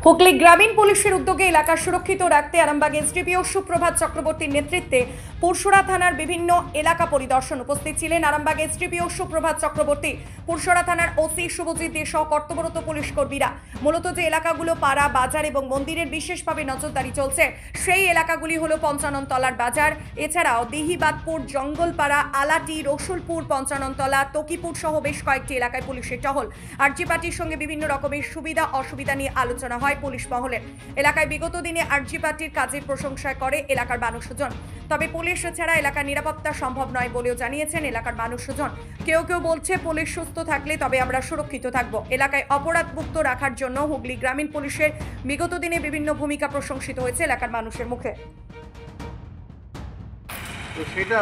হুগলি গ্রামীণ পুলিশের উদ্যোগে এলাকা সুরক্ষিত রাখতে আরামবাগ এসডিপিও সুপ্রভাত চক্রবর্তীর নেতৃত্বে পুরসরা থানার বিভিন্ন এলাকা পরিদর্শন উপস্থিত ছিলেন আরামবাগ এসডিপিও সুপ্রভাত চক্রবর্তী, পুরসরা থানার ওসি শুভজিৎ দে সহ কর্তব্যরত পুলিশ কর্মীরা। মূলত যে এলাকাগুলো পাড়া, বাজার এবং মন্দিরের বিশেষভাবে নজরদারি চলছে সেই এলাকাগুলি হলো পঞ্চাননতলার বাজার, এছাড়াও দিহিবাদপুর, জঙ্গলপাড়া, আলাটি, রসুলপুর, পঞ্চাননতলা, তকিপুর সহ বেশ কয়েকটি এলাকায় পুলিশের টহল। আরজি পার্টির সঙ্গে বিভিন্ন রকমের সুবিধা অসুবিধা নিয়ে আলোচনা হয় পুলিশ মহলের। এলাকায় বিগত দিনে আরজি পার্টির কাজের প্রশংসা করে এলাকার মানুষজন। তবে পুলিশ ছাড়া এলাকার নিরাপত্তা সম্ভব নয় বলেও জানিয়েছেন এলাকার মানুষজন। কেউ কেউ বলছে পুলিশ সুস্থ থাকলে তবে আমরা সুরক্ষিত থাকব। এলাকায় অপরাধ মুক্ত রাখার জন্য হুগলি গ্রামীণ পুলিশের বিগত দিনে বিভিন্ন ভূমিকা প্রশংসিত হয়েছে এলাকার মানুষের মুখে। তো সেটা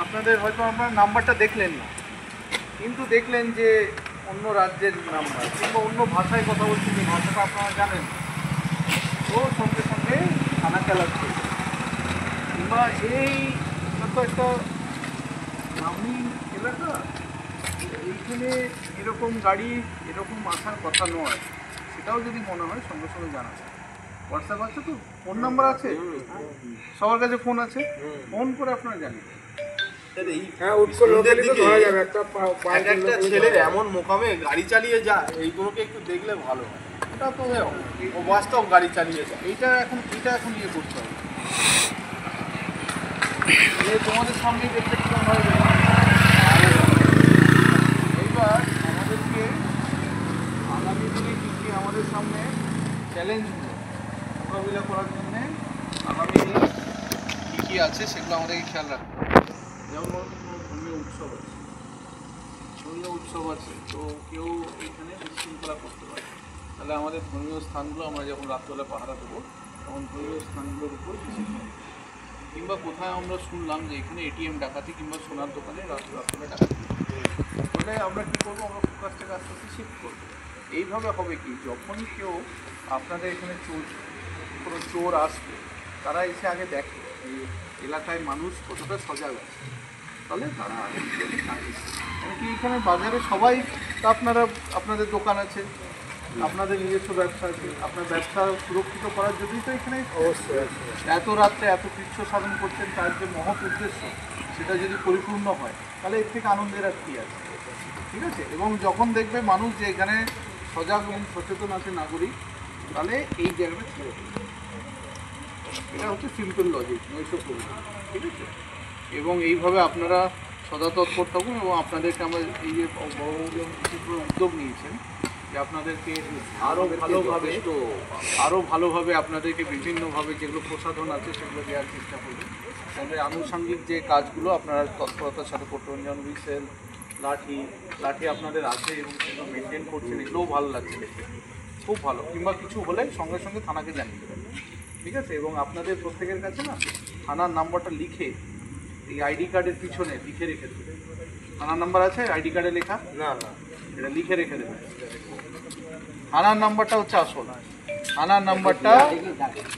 আপনাদের হয়তো আপনার নাম্বারটা দেখলেন না, কিন্তু দেখলেন যে অন্য রাজ্যের নাম্বার কিংবা অন্য ভাষায় কথা বলছি, যে ভাষাটা আপনারা জানেন, তো সঙ্গে সঙ্গে থানা চালাচ্ছে। কিংবা এই তো একটা গ্রামীণ এলাকা, এইখানে এরকম গাড়ি এরকম আসার কথা নয়, সেটাও যদি মনে হয় সঙ্গে সঙ্গে জানা যায়। হোয়াটসঅ্যাপ আছে, তো ফোন নাম্বার আছে, সবার কাছে ফোন আছে, ফোন করে আপনারা জানেন। একটা ছেলের এমন মোকামে গাড়ি চালিয়ে যায়, এইগুলোকে একটু দেখলে ভালো হয়। এটা তো বাস্তব গাড়ি চালিয়ে যায়, এটা এখন ইয়ে করতে হবে। তোমাদের সামনেই দেখতে কিরকম হবে। এইবার আমাদেরকে আগামী দিনে কী কী আমাদের সামনে চ্যালেঞ্জগুলো মোকাবিলা করার জন্যে আগামী দিন কী কী আছে সেগুলো আমাদেরকে খেয়াল রাখতে হবে। যেমন কোনো ধর্মীয় উৎসব আছে, তো কেউ এইখানে বিশৃঙ্খলা করতে পারে, তাহলে আমাদের ধর্মীয় স্থানগুলো আমরা যখন রাত্রবেলা পাহারা দেবো তখন ধর্মীয় স্থানগুলোর উপর বিশেষ হবে। কিংবা কোথায় আমরা শুনলাম যে এখানে এটিএম ডাকাতি কিংবা সোনার দোকানে রাত্রে ডাকাতি, তাহলে আমরা কী করবো, আমরা ফোকাসটাকে আস্তে আস্তে শিফট করবো। এইভাবে হবে কি, যখনই কেউ আপনাদের এখানে কোনো চোর আসবে, তারা এসে আগে দেখে এই এলাকায় মানুষ কতটা সজাগ আছে, তাহলে তারা কি এখানে বাজারে সবাই, তা আপনাদের দোকান আছে, আপনাদের নিজস্ব ব্যবসা আছে, আপনার ব্যবসা সুরক্ষিত করার জন্যই তো এখানে অবশ্যই এত রাত্রে এত কৃচ্ছ সাধন করছেন। তার যে মহৎ উদ্দেশ্য, সেটা যদি পরিপূর্ণ হয় তাহলে এর থেকে আনন্দের আর কী আছে, ঠিক আছে। এবং যখন দেখবে মানুষ যে এখানে সজাগ এবং সচেতন আছে নাগরিক, তাহলে এই জায়গাটা ছেড়ে দেবে। এটা হচ্ছে সিম্পল লজিক, নৈশব পরিমাণ, ঠিক আছে। এবং এইভাবে আপনারা সদা তৎপর থাকুন। এবং আপনাদেরকে আমরা এই যে উদ্যোগ নিয়েছেন যে আপনাদেরকে আরও ভালোভাবে আপনাদেরকে বিভিন্নভাবে যেগুলো প্রসাধন আছে সেগুলো দেওয়ার চেষ্টা করবেন। তাহলে আনুষঙ্গিক যে কাজগুলো আপনারা তৎপরতার সাথে করতে পারেন, যেমন হুইসেল, লাঠি আপনাদের আছে এবং সেগুলো মেনটেন করছেন, এগুলোও ভালো লাগছে দেখতে, খুব ভালো। কিংবা কিছু হলে সঙ্গে সঙ্গে থানাকে জানিয়ে দেবেন, ঠিক আছে। এবং আপনাদের প্রত্যেকের কাছে না থানার নাম্বারটা লিখে এই আইডি কার্ডের পিছনে লিখে রেখে দেবেন। থানার নাম্বার আছে আইডি কার্ডে লেখা? না, এটা লিখে রেখে দেবেন। থানার নাম্বারটা হচ্ছে আসল, থানার নাম্বারটা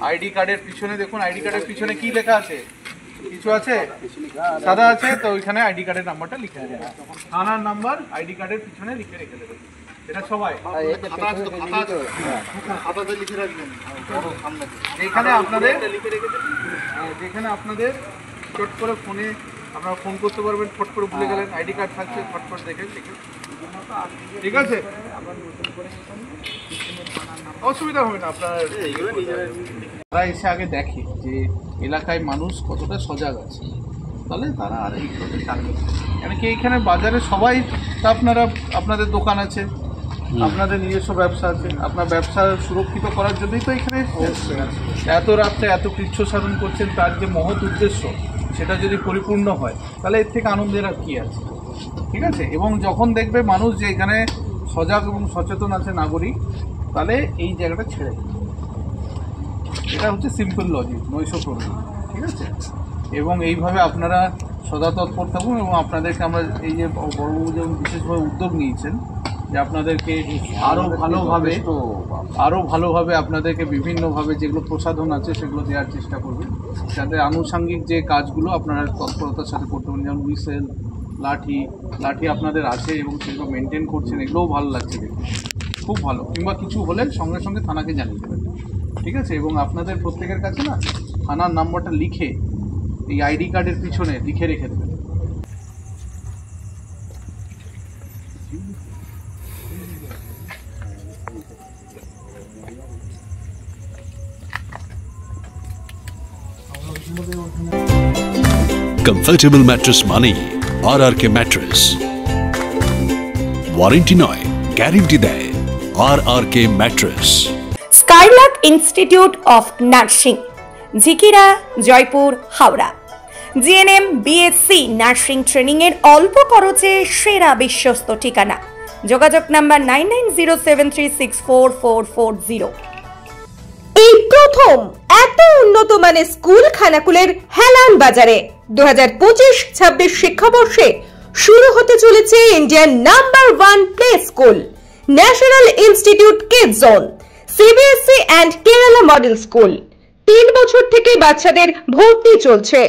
আইডি কার্ডের পিছনে দেখুন। আইডি কার্ডের পিছনে কি লেখা আছে? কিছু আছে, সাদা আছে, তো ওইখানে আইডি কার্ডের নাম্বারটা লিখে দেবেন। থানার নাম্বার আইডি কার্ডের পিছনে লিখে রেখে দেবেন। এটা সবাই খাতাতে লিখে রাখবেন, যেখানে আপনাদের চট করে ফোনে আপনারা ফোন করতে পারবেন, ফট করে ভুলে গেলেন, আইডি কার্ড থাকছে, ফট করে দেখে লিখে, ঠিক আছে, অসুবিধা হবে না। আপনারা এসে আগে দেখে যে এলাকায় মানুষ কতটা সজাগ আছে, তাহলে তারা আর এইভাবে থাকবে। কেন কি এইখানে বাজারে সবাই, তা আপনাদের দোকান আছে, আপনাদের নিজস্ব ব্যবসা আছে, আপনার ব্যবসা সুরক্ষিত করার জন্যই তো এখানে এত রাত্রে এত কৃচ্ছ সাধন করছেন। তার যে মহৎ উদ্দেশ্য, সেটা যদি পরিপূর্ণ হয় তাহলে এর থেকে আনন্দের আর কী আছে, ঠিক আছে। এবং যখন দেখবে মানুষ যে এখানে সজাগ এবং সচেতন আছে নাগরিক, তাহলে এই জায়গাটা ছেড়ে দেবে। এটা হচ্ছে সিম্পল লজিক, নৈশব প্রবৃত্তি, ঠিক আছে। এবং এইভাবে আপনারা সদা তৎপর থাকুন। এবং আপনাদেরকে আমরা এই যে বড়বাবু যেমন বিশেষভাবে উদ্যোগ নিয়েছেন যে আপনাদেরকে আরও ভালোভাবে আপনাদেরকে বিভিন্নভাবে যেগুলো প্রসাধন আছে সেগুলো দেওয়ার চেষ্টা করবেন, যাতে আনুষঙ্গিক যে কাজগুলো আপনারা তৎপরতার সাথে করতে পারেন, যেমন হুইসেল, লাঠি আপনাদের আছে এবং সেগুলো মেনটেন করছেন, এগুলোও ভালো লাগছে দেখতে। খুব ভালো, কিংবা কিছু হলে সঙ্গে সঙ্গে থানাকে জানিয়ে দেবেন, ঠিক আছে? এবং আপনাদের প্রত্যেকের কাছে না থানার নাম্বারটা লিখে এই আইডি কার্ডের পিছনে লিখে রেখে দেবেন। Comfortable mattress money, RRK mattress. Warranty নয়, গ্যারেন্টি দেয় RRK mattress. Skylark institute of nursing, Jhikira, Jaipur, Howrah. GNM, BSc nursing training এর অল্প খরচে সেরা বিশ্বস্ত ঠিকানা। যোগাযোগ নাম্বার 9907364440। এই প্রথম এত উন্নত মানের স্কুল খানাকুলের হেলান বাজারে 2025-26 শিক্ষাবর্ষে শুরু হতে চলেছে ইন্ডিয়ার number 1 play school, national institute kids zone, CBSE and Kerala model school. 3 বছর থেকে বাচ্চাদের ভর্তি চলছে।